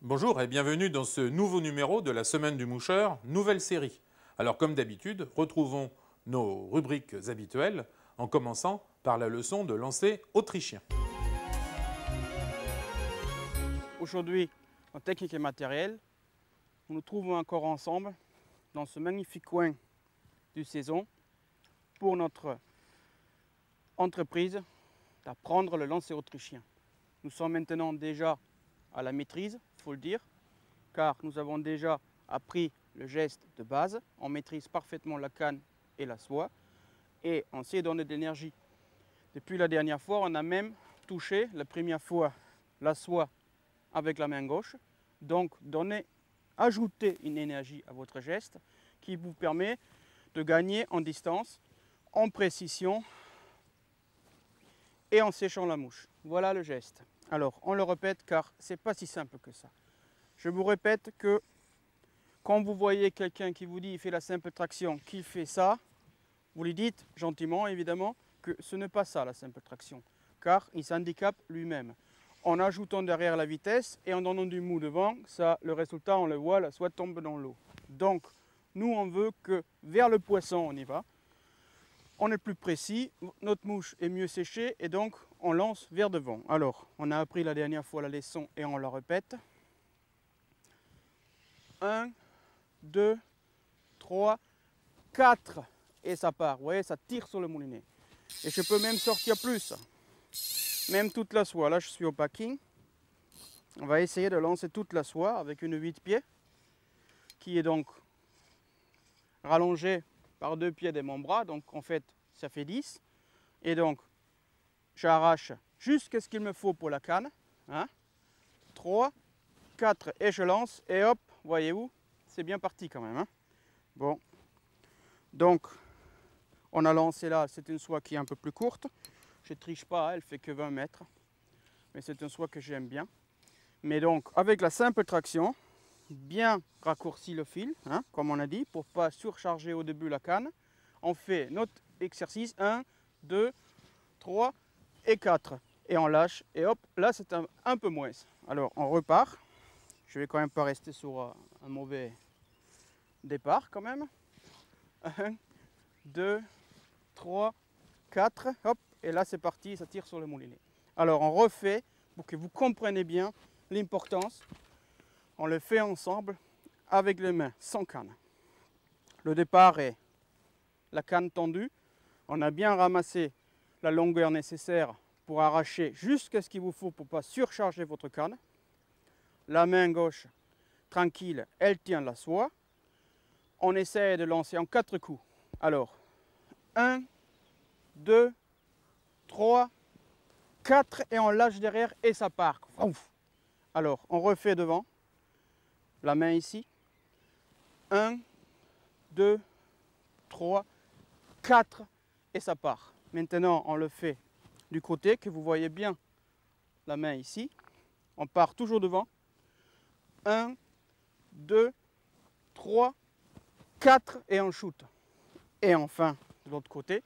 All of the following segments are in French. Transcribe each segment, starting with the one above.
Bonjour et bienvenue dans ce nouveau numéro de la Semaine du Moucheur, nouvelle série. Alors comme d'habitude, retrouvons nos rubriques habituelles en commençant par la leçon de lancer autrichien. Aujourd'hui, en technique et matériel, nous nous trouvons encore ensemble dans ce magnifique coin du saison pour notre entreprise d'apprendre le lancer autrichien. Nous sommes maintenant déjà à la maîtrise, il faut le dire, car nous avons déjà appris le geste de base, on maîtrise parfaitement la canne et la soie et on sait donner de l'énergie. Depuis la dernière fois, on a même touché la première fois la soie avec la main gauche, donc ajouter une énergie à votre geste qui vous permet de gagner en distance, en précision et en séchant la mouche. Voilà le geste. Alors, on le répète car c'est pas si simple que ça. Je vous répète que quand vous voyez quelqu'un qui vous dit il fait la simple traction, qu'il fait ça, vous lui dites gentiment évidemment que ce n'est pas ça la simple traction, car il s'handicape lui-même. En ajoutant derrière la vitesse et en donnant du mou devant, ça, le résultat on le voit, la soie tombe dans l'eau. Donc nous on veut que vers le poisson on y va. On est plus précis, notre mouche est mieux séchée et donc on lance vers devant. Alors, on a appris la dernière fois la leçon et on la répète. 1, 2, 3, 4 et ça part. Vous voyez, ça tire sur le moulinet. Et je peux même sortir plus, même toute la soie. Là, je suis au packing. On va essayer de lancer toute la soie avec une 8 pieds qui est donc rallongée par 2 pieds de mon bras, donc en fait ça fait 10. Et donc j'arrache jusqu'à ce qu'il me faut pour la canne. 3, 4 et je lance et hop, voyez-vous, c'est bien parti quand même. Bon, donc on a lancé là, c'est une soie qui est un peu plus courte. Je ne triche pas, elle fait que 20 mètres. Mais c'est une soie que j'aime bien. Mais donc avec la simple traction, bien raccourci le fil, comme on a dit, pour ne pas surcharger au début la canne. On fait notre exercice 1, 2, 3 et 4. Et on lâche et hop, là c'est un peu moins. Alors on repart. Je vais quand même pas rester sur un mauvais départ quand même. 1, 2, 3, 4, hop, et là c'est parti, ça tire sur le moulinet. Alors on refait pour que vous compreniez bien l'importance. On le fait ensemble avec les mains, sans canne. Le départ est la canne tendue. On a bien ramassé la longueur nécessaire pour arracher jusqu'à ce qu'il vous faut pour ne pas surcharger votre canne. La main gauche, tranquille, elle tient la soie. On essaie de lancer en 4 coups. Alors, 1, 2, 3, 4 et on lâche derrière et ça part. Alors, on refait devant. La main ici. 1, 2, 3, 4 et ça part. Maintenant, on le fait du côté que vous voyez bien la main ici. On part toujours devant. 1, 2, 3, 4 et on shoot. Et enfin, de l'autre côté,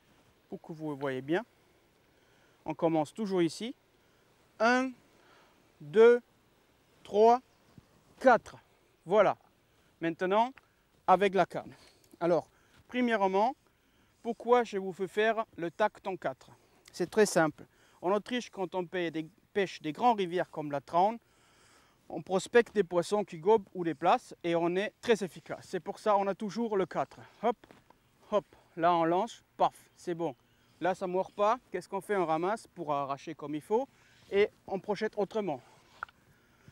pour que vous voyez bien, on commence toujours ici. 1, 2, 3, 4. Voilà. Maintenant, avec la canne. Alors, premièrement, pourquoi je vous fais faire le tact en 4? C'est très simple. En Autriche, quand on pêche des grandes rivières comme la Traun, on prospecte des poissons qui gobent ou des places et on est très efficace. C'est pour ça qu'on a toujours le 4. Hop, hop. Là, on lance, paf, c'est bon. Là, ça ne mord pas. Qu'est-ce qu'on fait? On ramasse pour arracher comme il faut et on projette autrement.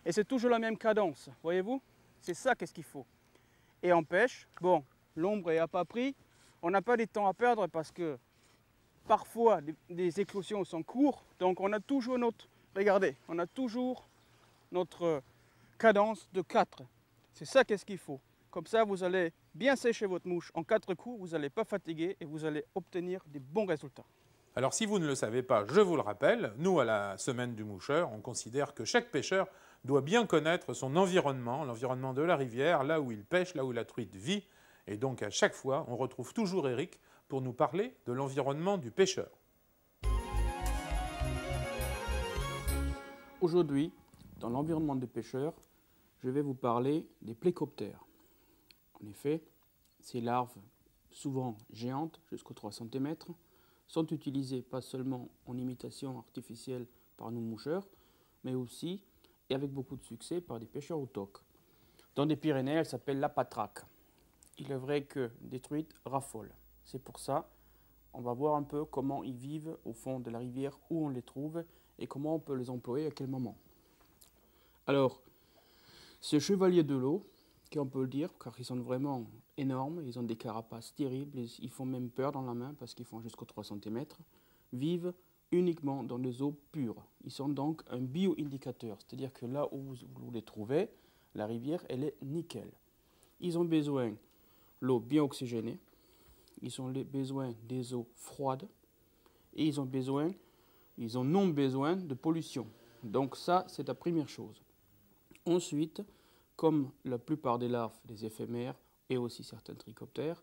Et c'est toujours la même cadence, voyez-vous? C'est ça qu'est-ce qu'il faut. Et on pêche. Bon, l'ombre n'a pas pris. On n'a pas de temps à perdre parce que parfois des éclosions sont courtes. Donc on a toujours regardez, on a toujours notre cadence de 4. C'est ça qu'est-ce qu'il faut. Comme ça, vous allez bien sécher votre mouche en 4 coups. Vous n'allez pas fatiguer et vous allez obtenir des bons résultats. Alors si vous ne le savez pas, je vous le rappelle, nous à la Semaine du Moucheur, on considère que chaque pêcheur doit bien connaître son environnement, l'environnement de la rivière, là où il pêche, là où la truite vit. Et donc à chaque fois, on retrouve toujours Eric pour nous parler de l'environnement du pêcheur. Aujourd'hui, dans l'environnement des pêcheurs, je vais vous parler des plécoptères. En effet, ces larves, souvent géantes, jusqu'aux 3 cm, sont utilisées pas seulement en imitation artificielle par nos moucheurs, mais aussi, et avec beaucoup de succès, par des pêcheurs autochtones. Dans les Pyrénées, elle s'appelle la patraque. Il est vrai que des truites raffolent. C'est pour ça on va voir un peu comment ils vivent au fond de la rivière, où on les trouve et comment on peut les employer à quel moment. Alors, ces chevaliers de l'eau, qui on peut le dire, car ils sont vraiment énormes, ils ont des carapaces terribles, ils font même peur dans la main parce qu'ils font jusqu'aux 3 cm, vivent uniquement dans les eaux pures. Ils sont donc un bio-indicateur, c'est-à-dire que là où vous les trouvez, la rivière, elle est nickel. Ils ont besoin de l'eau bien oxygénée, ils ont besoin des eaux froides et ils ont non besoin de pollution. Donc ça, c'est la première chose. Ensuite, comme la plupart des larves, des éphémères et aussi certains trichoptères,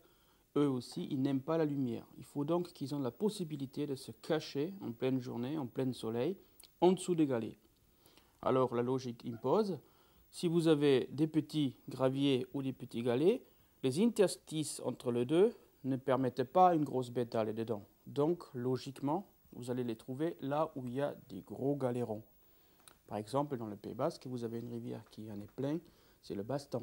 eux aussi, ils n'aiment pas la lumière. Il faut donc qu'ils aient la possibilité de se cacher en pleine journée, en plein soleil, en dessous des galets. Alors la logique impose, si vous avez des petits graviers ou des petits galets, les interstices entre les deux ne permettent pas à une grosse bête d'aller dedans. Donc, logiquement, vous allez les trouver là où il y a des gros galérons. Par exemple, dans le Pays Basque, vous avez une rivière qui en est pleine, c'est le Bastan.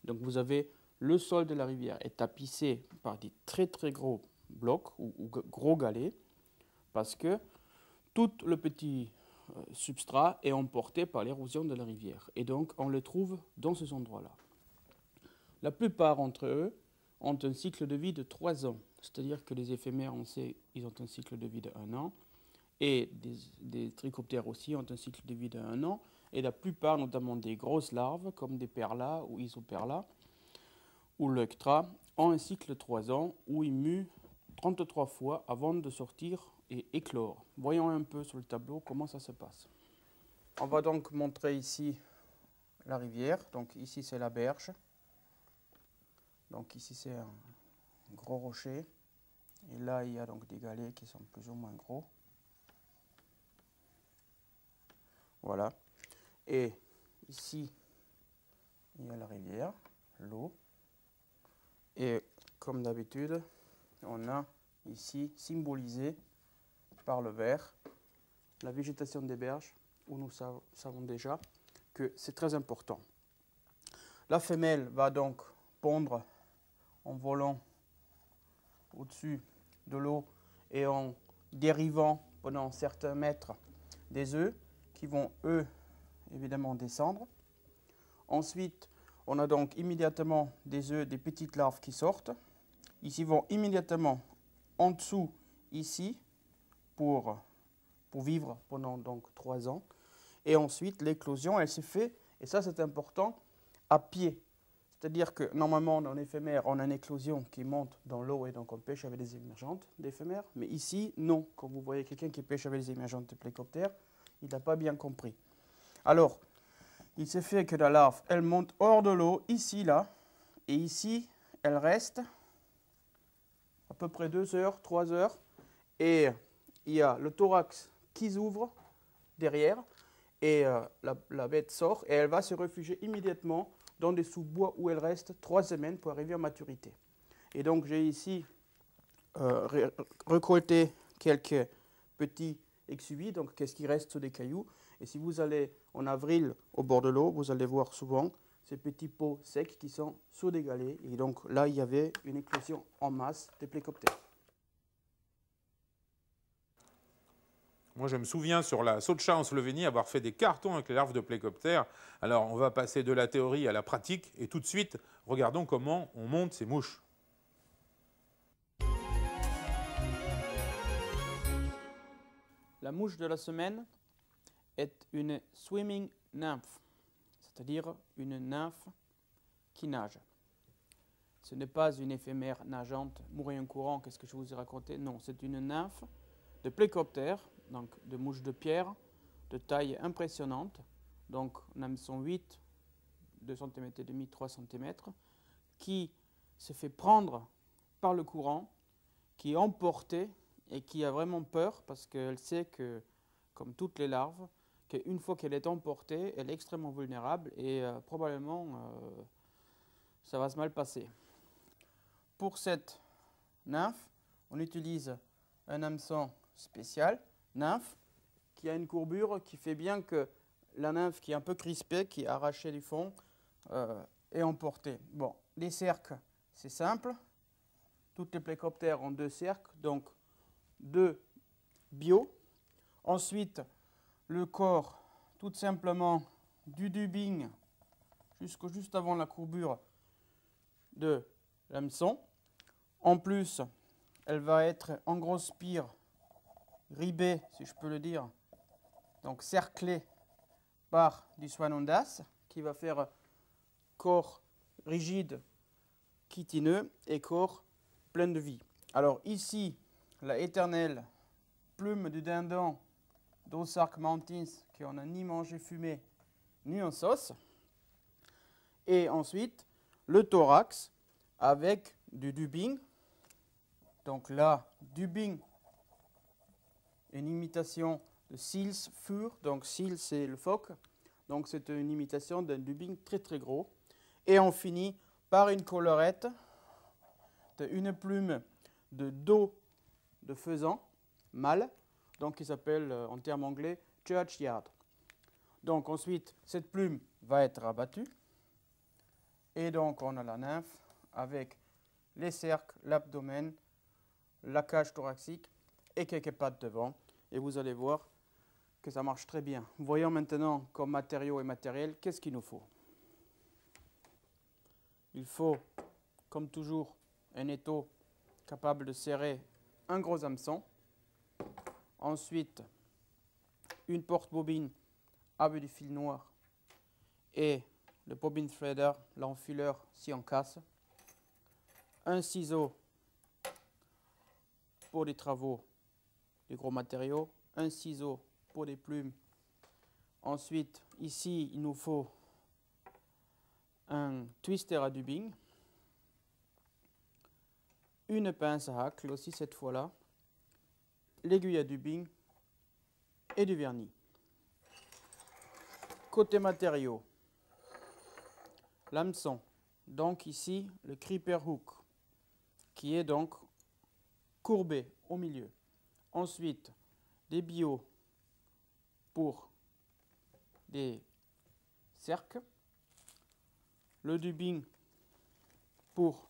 Donc, vous avez le sol de la rivière est tapissé par des très très gros blocs ou gros galets, parce que tout le petit substrat est emporté par l'érosion de la rivière. Et donc, on les trouve dans ces endroits-là. La plupart d'entre eux ont un cycle de vie de 3 ans. C'est-à-dire que les éphémères, on sait, ils ont un cycle de vie de 1 an. Et des trichoptères aussi ont un cycle de vie de 1 an. Et la plupart, notamment des grosses larves, comme des perlas ou isoperlas, ou l'euctra, ont un cycle de 3 ans où ils muent 33 fois avant de sortir et éclore. Voyons un peu sur le tableau comment ça se passe. On va donc montrer ici la rivière. Donc ici, c'est la berge. Donc ici, c'est un gros rocher. Et là, il y a donc des galets qui sont plus ou moins gros. Voilà. Et ici, il y a la rivière, l'eau. Et comme d'habitude, on a ici symbolisé par le vert la végétation des berges, où nous savons déjà que c'est très important. La femelle va donc pondre en volant au-dessus de l'eau et en dérivant pendant certains mètres des œufs qui vont, eux, évidemment descendre. Ensuite, on a donc immédiatement des œufs, des petites larves qui sortent. Ici vont immédiatement en dessous, ici, pour vivre pendant donc 3 ans. Et ensuite, l'éclosion, elle se fait, et ça c'est important, à pied. C'est-à-dire que normalement, dans l'éphémère, on a une éclosion qui monte dans l'eau et donc on pêche avec des émergentes d'éphémères. Mais ici, non. Quand vous voyez quelqu'un qui pêche avec des émergentes de plécoptères, il n'a pas bien compris. Alors, il se fait que la larve, elle monte hors de l'eau, ici, là, et ici, elle reste à peu près 2 heures, 3 heures, et il y a le thorax qui s'ouvre derrière, et la bête sort, et elle va se réfugier immédiatement dans des sous-bois où elle reste 3 semaines pour arriver à maturité. Et donc, j'ai ici récolté quelques petits exuvis, donc qu'est-ce qui reste sur des cailloux. Et si vous allez en avril au bord de l'eau, vous allez voir souvent ces petits pots secs qui sont sur des galets. Et donc là, il y avait une éclosion en masse des plécoptères. Moi, je me souviens sur la Sotcha en Slovénie avoir fait des cartons avec les larves de plécoptères. Alors, on va passer de la théorie à la pratique. Et tout de suite, regardons comment on monte ces mouches. La mouche de la semaine est une swimming nymph, c'est-à-dire une nymphe qui nage. Ce n'est pas une éphémère nageante, mourir en courant, qu'est-ce que je vous ai raconté? Non, c'est une nymphe de plécoptère, donc de mouche de pierre, de taille impressionnante, donc en hameçon 8, 2 cm et demi, 3 cm, qui se fait prendre par le courant, qui est emportée et qui a vraiment peur parce qu'elle sait que, comme toutes les larves, qu'une fois qu'elle est emportée, elle est extrêmement vulnérable et probablement ça va se mal passer. Pour cette nymphe, on utilise un hameçon spécial, nymphe, qui a une courbure qui fait bien que la nymphe qui est un peu crispée, qui est arrachée du fond, est emportée. Bon, les cercles, c'est simple. Toutes les plécoptères ont 2 cercles, donc 2 bio. Ensuite, le corps, tout simplement du dubbing juste avant la courbure de l'hameçon. En plus, elle va être en grosse spire, ribée, si je peux le dire, donc cerclée par du soin ondas, qui va faire corps rigide, chitineux, et corps plein de vie. Alors ici, la éternelle plume du dindon d'Ozark Mountains, qu'on n'a ni mangé fumé, ni en sauce. Et ensuite, le thorax avec du dubbing. Donc là, dubbing, une imitation de Seals Fur. Donc Seals, c'est le phoque. Donc c'est une imitation d'un dubbing très très gros. Et on finit par une collerette, une plume de dos de faisan mâle, donc qui s'appelle en termes anglais churchyard. Donc ensuite, cette plume va être abattue. Et donc on a la nymphe avec les cercles, l'abdomen, la cage thoracique et quelques pattes devant. Et vous allez voir que ça marche très bien. Voyons maintenant comme matériaux et matériel, qu'est-ce qu'il nous faut. Il faut, comme toujours, un étau capable de serrer un gros hameçon. Ensuite, une porte-bobine avec du fil noir et le bobbin threader, l'enfileur si on casse. Un ciseau pour des travaux, des gros matériaux. Un ciseau pour des plumes. Ensuite, ici, il nous faut un twister à dubbing. Une pince à hacle aussi cette fois-là. L'aiguille à dubbing et du vernis. Côté matériaux, l'hameçon. Donc ici, le creeper hook, qui est donc courbé au milieu. Ensuite, des bio pour des cercles. Le dubbing pour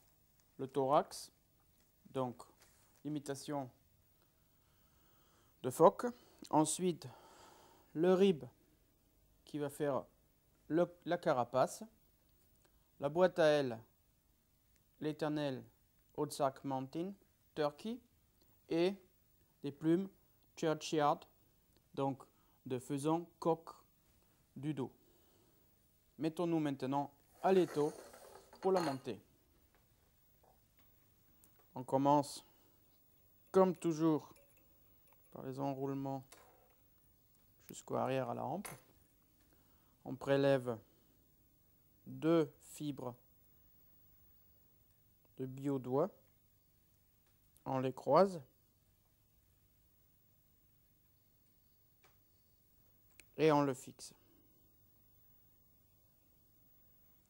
le thorax, donc imitation de phoque. Ensuite, le rib qui va faire la carapace. La boîte à ailes, l'éternel Ozark Mountain Turkey et des plumes churchyard, donc de faisan coq du dos. Mettons-nous maintenant à l'étau pour la monter. On commence comme toujours par les enroulements jusqu'au arrière à la hampe. On prélève 2 fibres de bio-doigt. On les croise. Et on le fixe.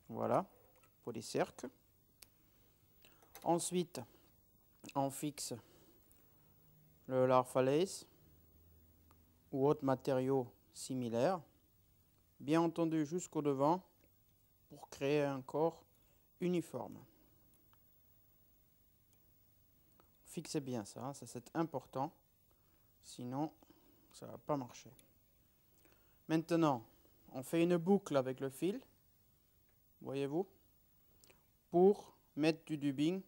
Voilà, pour les cercles. Ensuite, on fixe le larfalace ou autre matériau similaire, bien entendu jusqu'au devant pour créer un corps uniforme. Fixez bien ça, c'est important, sinon ça ne va pas marcher. Maintenant, on fait une boucle avec le fil, voyez-vous, pour mettre du dubbing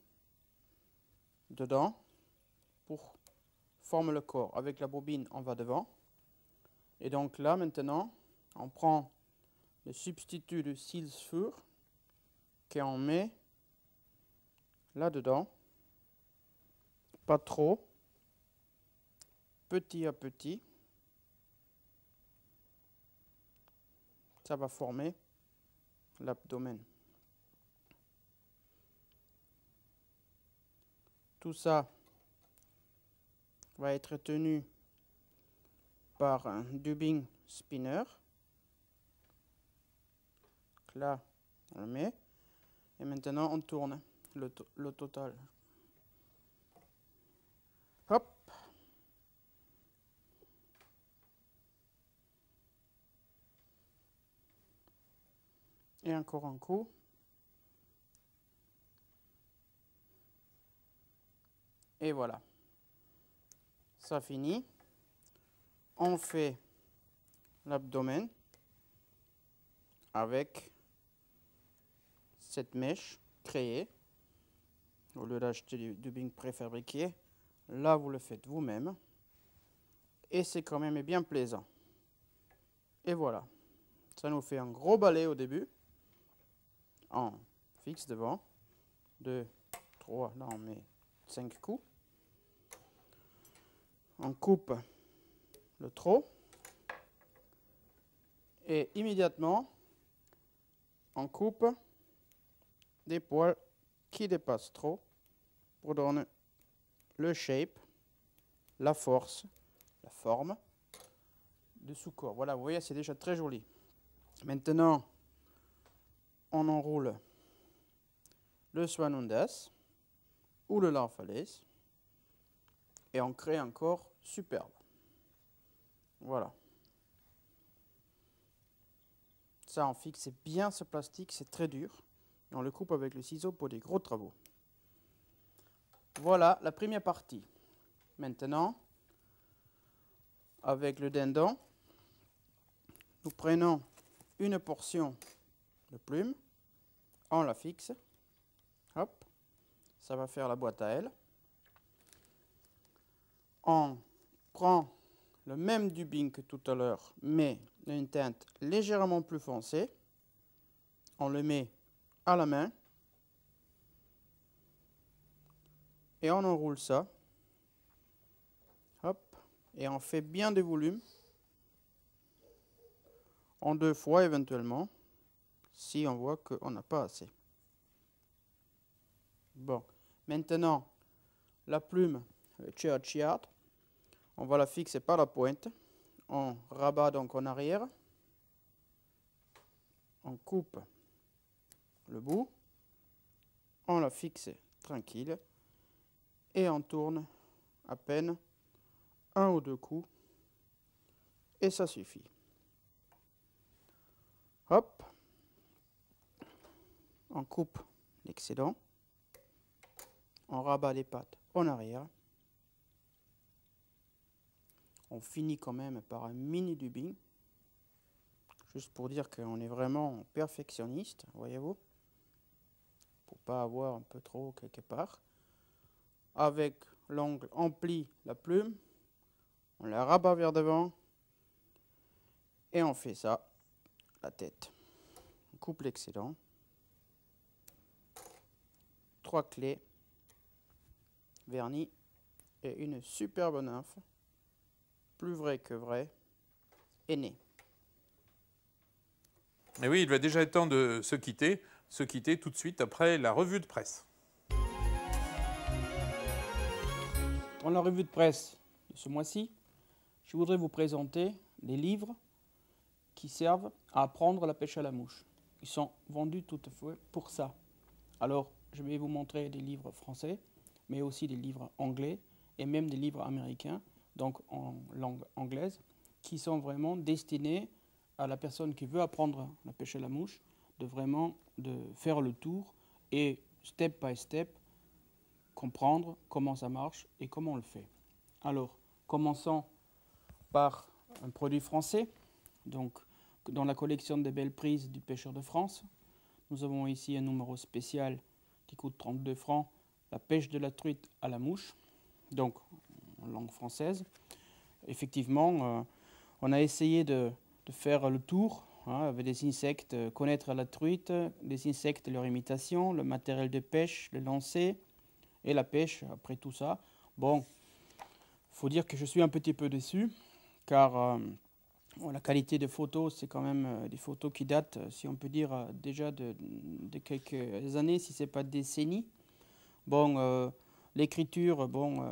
dedans, pour former le corps. Avec la bobine, on va devant. Et donc là, maintenant, on prend le substitut de Seals Fur qu'on met là-dedans. Pas trop, petit à petit. Ça va former l'abdomen. Tout ça va être tenu par un dubbing spinner. Là, on le met. Et maintenant, on tourne le total. Hop. Et encore un coup. Et voilà. Ça finit. On fait l'abdomen avec cette mèche créée. Au lieu d'acheter du dubbing préfabriqué, là vous le faites vous-même. Et c'est quand même bien plaisant. Et voilà. Ça nous fait un gros balai au début. En fixe devant. 2, 3, non mais 5 coups. On coupe le trot. Et immédiatement, on coupe des poils qui dépassent trop pour donner le shape, la force, la forme du sous-corps. Voilà, vous voyez, c'est déjà très joli. Maintenant, on enroule le Swan-Undas ou le Larfalaise et on crée un corps superbe. Voilà. Ça, on fixe bien ce plastique, c'est très dur. Et on le coupe avec le ciseau pour des gros travaux. Voilà la première partie. Maintenant, avec le dindon, nous prenons une portion de plume, on la fixe. Hop, ça va faire la boîte à ailes. On prend le même dubbing que tout à l'heure, mais une teinte légèrement plus foncée. On le met à la main et on enroule ça. Hop, et on fait bien de volume, en 2 fois éventuellement, si on voit qu'on n'a pas assez. Bon, maintenant, la plume Church Yard, on va la fixer par la pointe. On rabat donc en arrière. On coupe le bout. On la fixe tranquille. Et on tourne à peine 1 ou 2 coups. Et ça suffit. Hop. On coupe l'excédent. On rabat les pattes en arrière. On finit quand même par un mini dubbing. Juste pour dire qu'on est vraiment perfectionniste, voyez-vous. Pour pas avoir un peu trop quelque part. Avec l'ongle, on plie la plume. On la rabat vers devant. Et on fait ça, la tête. On coupe l'excédent. 3 clés. Vernis. Et une superbe nymphe. Plus vrai que vrai, est né. Et oui, il va déjà être temps de se quitter tout de suite après la revue de presse. Dans la revue de presse de ce mois-ci, je voudrais vous présenter des livres qui servent à apprendre la pêche à la mouche. Ils sont vendus tout à fait pour ça. Alors, je vais vous montrer des livres français, mais aussi des livres anglais et même des livres américains, donc en langue anglaise, qui sont vraiment destinés à la personne qui veut apprendre la pêche à la mouche, de faire le tour et step by step comprendre comment ça marche et comment on le fait. Alors, commençons par un produit français. Donc, dans la collection des belles prises du Pêcheur de France, nous avons ici un numéro spécial qui coûte 32 francs, la pêche de la truite à la mouche, donc en langue française. Effectivement, on a essayé de faire le tour avec des insectes, connaître la truite, les insectes, leur imitation, le matériel de pêche, le lancer et la pêche après tout ça. Bon, il faut dire que je suis un petit peu déçu car la qualité des photos, c'est quand même des photos qui datent, si on peut dire, déjà de quelques années, si ce n'est pas de décennies. Bon, l'écriture, bon,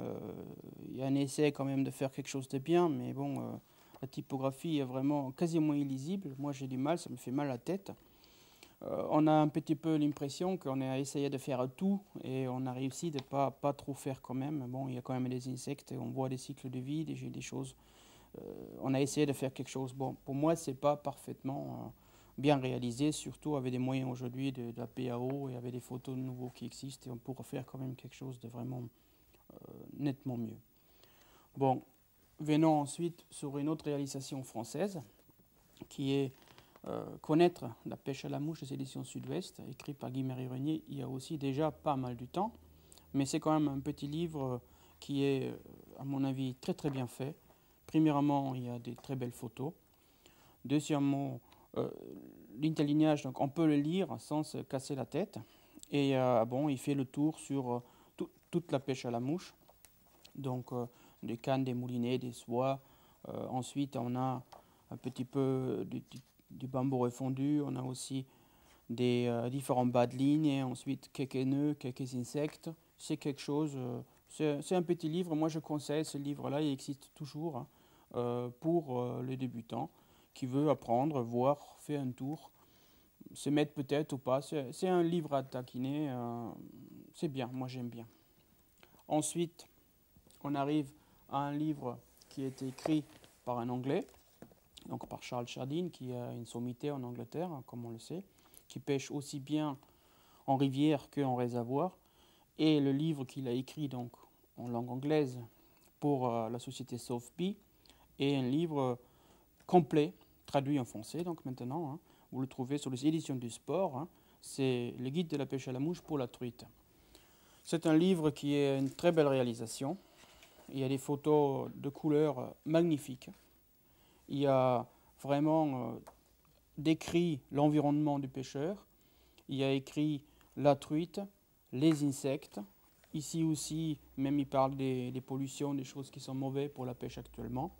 il y a un essai quand même de faire quelque chose de bien, mais bon, La typographie est vraiment quasiment illisible. Moi, j'ai du mal, ça me fait mal à la tête. On a un petit peu l'impression qu'on a essayé de faire tout et on a réussi de pas trop faire quand même. Bon, il y a quand même des insectes, on voit des cycles de vie, des choses. On a essayé de faire quelque chose. Bon, pour moi, c'est pas parfaitement bien réalisé, surtout avec des moyens aujourd'hui de la PAO et avec des photos nouveaux qui existent, et on pourra faire quand même quelque chose de vraiment nettement mieux. Bon, venons ensuite sur une autre réalisation française qui est Connaître la pêche à la mouche des éditions Sud-Ouest, écrit par Guy Méry-Renier il y a aussi déjà pas mal du temps, mais c'est quand même un petit livre qui est, à mon avis, très très bien fait. Premièrement, il y a des très belles photos. Deuxièmement, l'interlignage, donc on peut le lire sans se casser la tête. Et bon, il fait le tour sur toute la pêche à la mouche, donc des cannes, des moulinets, des soies. Ensuite, on a un petit peu du bambou refondu, on a aussi des différents bas de ligne, et ensuite quelques nœuds, quelques insectes. C'est quelque chose, c'est un petit livre, moi je conseille ce livre-là, il existe toujours pour les débutants qui veut apprendre, voir, faire un tour, se mettre peut-être ou pas. C'est un livre à taquiner, c'est bien, moi j'aime bien. Ensuite, on arrive à un livre qui a été écrit par un Anglais, donc par Charles Chardin, qui a une sommité en Angleterre, comme on le sait, qui pêche aussi bien en rivière qu'en réservoir. Et le livre qu'il a écrit donc en langue anglaise pour la société Sotheby est un livre complet, traduit en français donc maintenant. Hein. Vous le trouvez sur les éditions du sport. Hein. C'est le guide de la pêche à la mouche pour la truite. C'est un livre qui est une très belle réalisation. Il y a des photos de couleurs magnifiques. Il y a vraiment décrit l'environnement du pêcheur. Il y a écrit la truite, les insectes. Ici aussi, même il parle des pollutions, des choses qui sont mauvaises pour la pêche actuellement.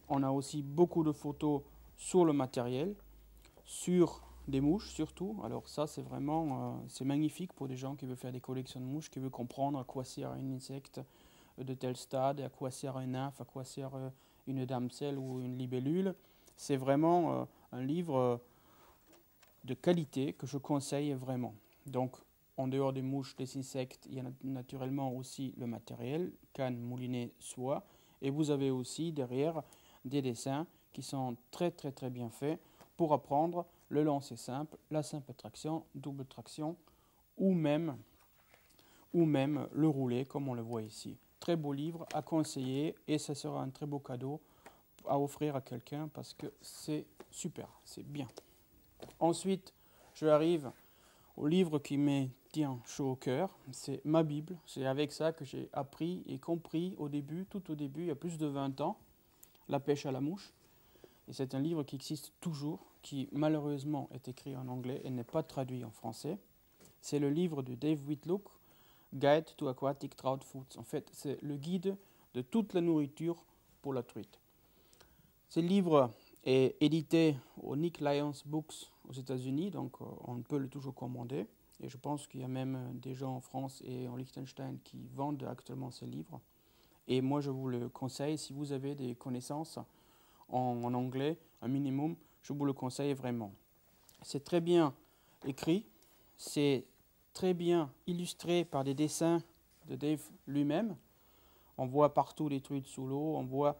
On a aussi beaucoup de photos sur le matériel, sur des mouches surtout. Alors ça, c'est vraiment c'est magnifique pour des gens qui veulent faire des collections de mouches, qui veulent comprendre à quoi sert un insecte de tel stade, à quoi sert un nymphe, à quoi sert une damsel ou une libellule. C'est vraiment un livre de qualité que je conseille vraiment. Donc, en dehors des mouches, des insectes, il y a naturellement aussi le matériel, canne, moulinet, soie. Et vous avez aussi derrière des dessins qui sont très très très bien faits pour apprendre le lancer simple, la simple traction, double traction ou même le rouler comme on le voit ici. Très beau livre à conseiller et ça sera un très beau cadeau à offrir à quelqu'un parce que c'est super, c'est bien. Ensuite, je arrive au livre qui me tient chaud au cœur, c'est ma Bible. C'est avec ça que j'ai appris et compris au début, tout au début, il y a plus de 20 ans, la pêche à la mouche. Et c'est un livre qui existe toujours, qui malheureusement est écrit en anglais et n'est pas traduit en français. C'est le livre de Dave Whitlock, Guide to Aquatic Trout Foods. En fait, c'est le guide de toute la nourriture pour la truite. Ce livre est édité au Nick Lyons Books aux États-Unis, donc on peut le toujours commander. Et je pense qu'il y a même des gens en France et en Liechtenstein qui vendent actuellement ce livre. Et moi, je vous le conseille, si vous avez des connaissances en anglais, un minimum, je vous le conseille vraiment. C'est très bien écrit, c'est très bien illustré par des dessins de Dave lui-même. On voit partout les truites sous l'eau, on voit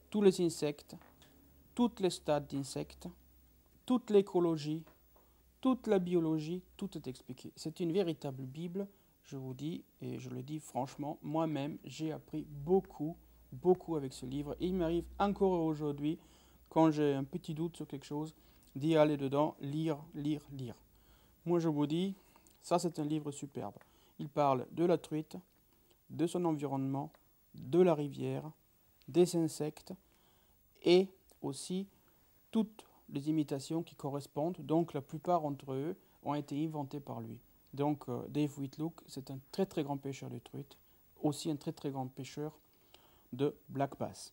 tous les insectes, tous les stades d'insectes, toute l'écologie, toute la biologie, tout est expliqué. C'est une véritable Bible, je vous dis, et je le dis franchement, moi-même, j'ai appris beaucoup, beaucoup avec ce livre. Et il m'arrive encore aujourd'hui, quand j'ai un petit doute sur quelque chose, d'y aller dedans, lire, lire, lire. Moi, je vous dis, ça c'est un livre superbe. Il parle de la truite, de son environnement, de la rivière, des insectes et aussi toutes les imitations qui correspondent. Donc la plupart d'entre eux ont été inventés par lui. Donc Dave Whitlock, c'est un très très grand pêcheur de truite, aussi un très très grand pêcheur de black bass.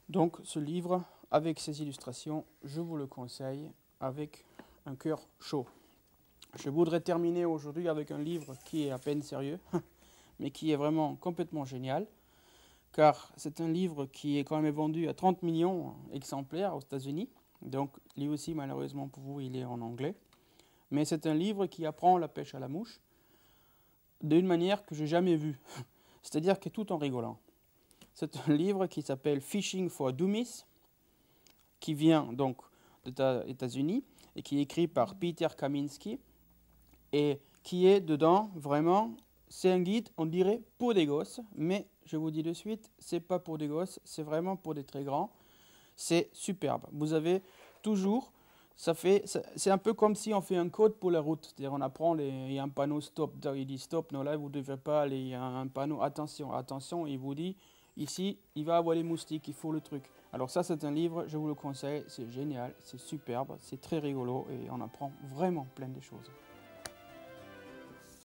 Donc ce livre, avec ses illustrations, je vous le conseille avec un cœur chaud. Je voudrais terminer aujourd'hui avec un livre qui est à peine sérieux, mais qui est vraiment complètement génial, car c'est un livre qui est quand même vendu à 30 millions d'exemplaires aux États-Unis. Donc, lui aussi, malheureusement pour vous, il est en anglais. Mais c'est un livre qui apprend la pêche à la mouche d'une manière que je n'ai jamais vue. C'est-à-dire que tout en rigolant. C'est un livre qui s'appelle Fishing for Dummies, qui vient donc des États-Unis et qui est écrit par Peter Kaminski et qui est dedans vraiment, c'est un guide, on dirait, pour des gosses, mais je vous dis de suite, c'est pas pour des gosses, c'est vraiment pour des très grands. C'est superbe. Vous avez toujours, c'est un peu comme si on fait un code pour la route. C'est-à-dire on apprend, il y a un panneau stop, il dit stop, non là vous ne devez pas aller, il y a un panneau attention, attention, il vous dit ici il va avoir les moustiques, il faut le truc. Alors ça c'est un livre, je vous le conseille, c'est génial, c'est superbe, c'est très rigolo et on apprend vraiment plein de choses.